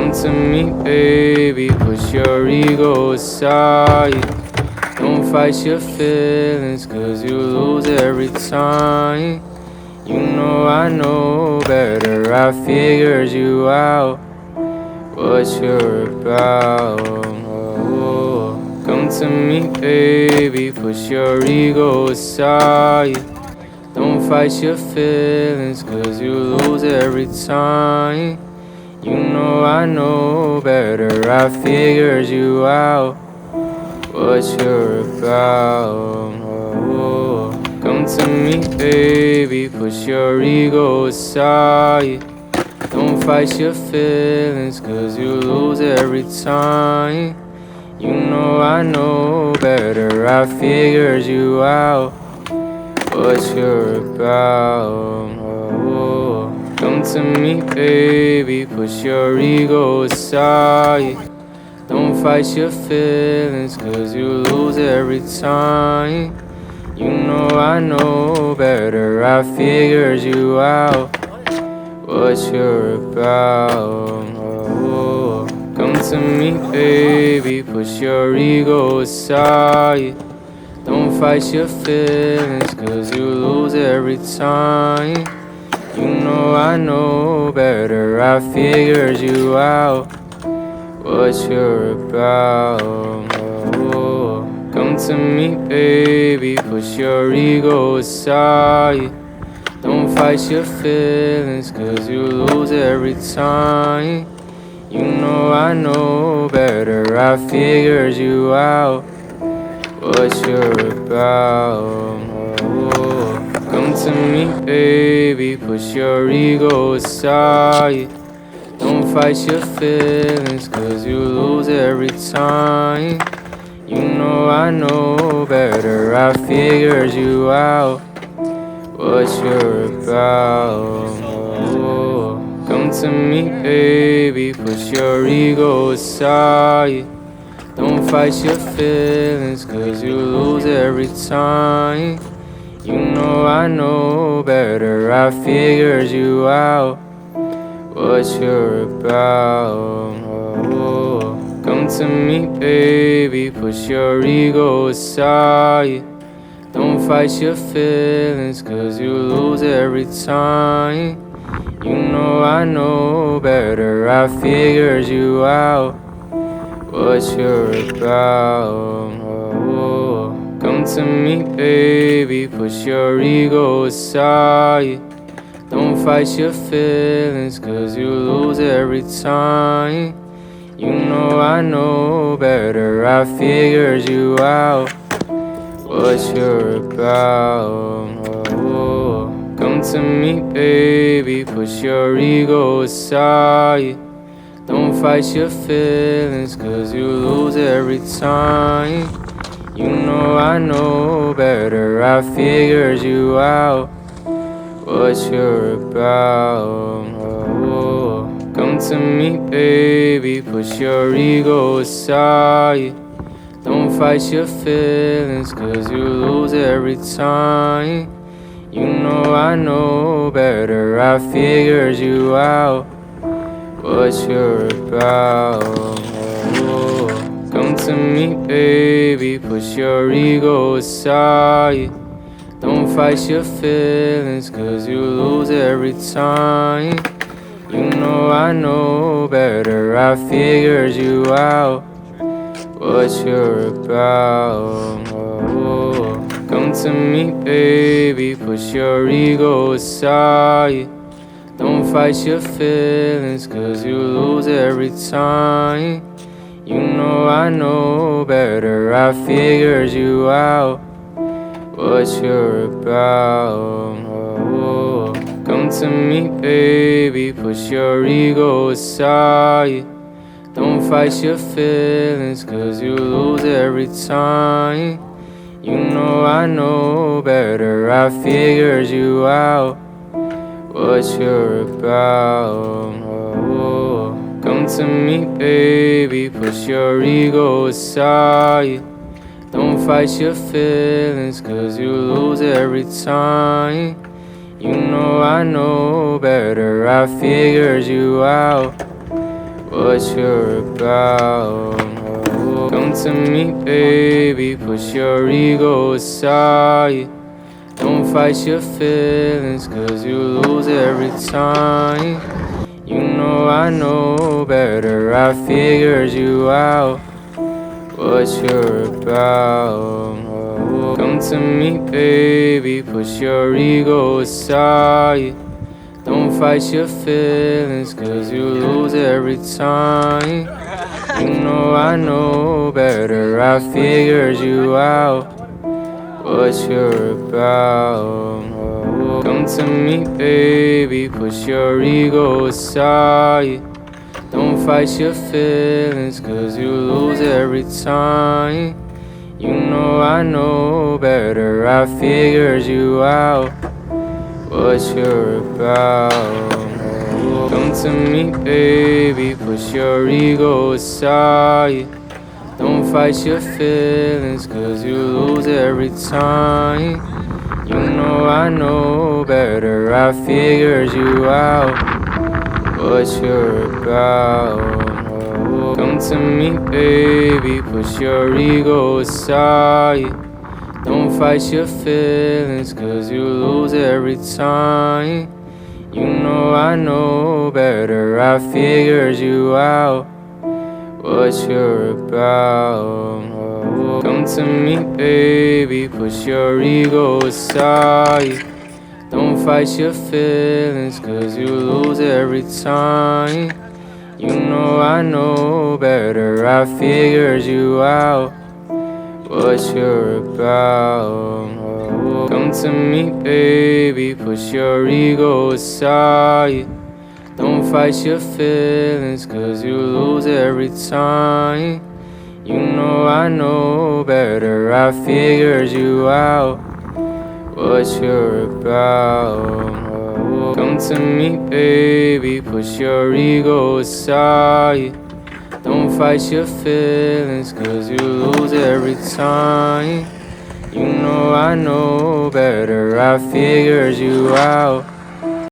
Come to me, baby, push your ego aside. Don't fight your feelings, cause you lose every time. You know I know better, I figured you out. What you're about. Oh, come to me, baby, push your ego aside. Don't fight your feelings, cause you lose every time. You know I know better, I figured you out. What you're about. Oh, come to me, baby, push your ego aside. Don't fight your feelings, cause you lose every time. You know I know better, I figured you out. What you're about. Oh, come to me, baby, push your ego aside. Don't fight your feelings, cause you lose every time. You know I know better, I figured you out. What you're about. Oh, come to me, baby, push your ego aside. Don't fight your feelings, cause you lose every time. You know I know better, I figured you out. What you're about. Oh, come to me, baby, push your ego aside. Don't fight your feelings, cause you lose every time. You know I know better, I figured you out. What you're about. Oh, come to me, baby, push your ego aside. Don't fight your feelings, cause you lose every time. You know I know better, I figured you out. What you're about. Oh, come to me, baby, push your ego aside. Don't fight your feelings, cause you lose every time. You know I know better, I figured you out. What you're about. Oh, come to me, baby, push your ego aside. Don't fight your feelings, cause you lose every time. You know I know better, I figured you out. What you're about. Oh, come to me, baby, push your ego aside. Don't fight your feelings, cause you lose every time. You know I know better, I figured you out. What you're about. Oh, come to me, baby, push your ego aside. Don't fight your feelings, cause you lose every time. You know I know better, I figured you out. What you're about. Oh, come to me, baby, push your ego aside. Don't fight your feelings, cause you lose every time. You know I know better, I figured you out. What you're about. Oh, come to me, baby, push your ego aside. Don't fight your feelings, cause you lose every time. You know I know better, I figured you out. What you're about. Oh, come to me, baby, push your ego aside. Don't fight your feelings, cause you lose every time. You know I know better, I figured you out. What you're about. Oh, come to me, baby, push your ego aside. Don't fight your feelings, cause you lose every time. You know I know better, I figured you out. What you're about. Oh, come to me, baby, push your ego aside. Don't fight your feelings, cause you lose every time. You know I know better, I figured you out. what you're about. Come to me, baby, push your ego aside. Don't fight your feelings, cause you lose every time. You know I know better, I figured you out, what you're about. Come to me, baby, push your ego aside. Don't fight your feelings, cause you lose every time. You know I know better, I figured you out, what you're about. Come to me, baby, push your ego aside. Don't fight your feelings, cause you lose every time. You know I know better, I figured you out, what you're about. Come to me, baby, push your ego aside. Don't fight your feelings, cause you lose every time. You know I know better, I figured you out, what you're about. Come to me, baby, push your ego aside. Don't fight your feelings, cause you lose every time. You know I know better, I figured you out, what you're about. Come to me, baby, push your ego aside. Don't fight your feelings, cause you lose every time. You know I know better, I figured you out, what you're about. Come to me, baby, push your ego aside. Don't fight your feelings, cause you lose every time. You know I know better, I figured you out, what you're about. Come to me, baby, push your ego aside. Don't fight your feelings, cause you lose every time. You know I know better, I figured you out,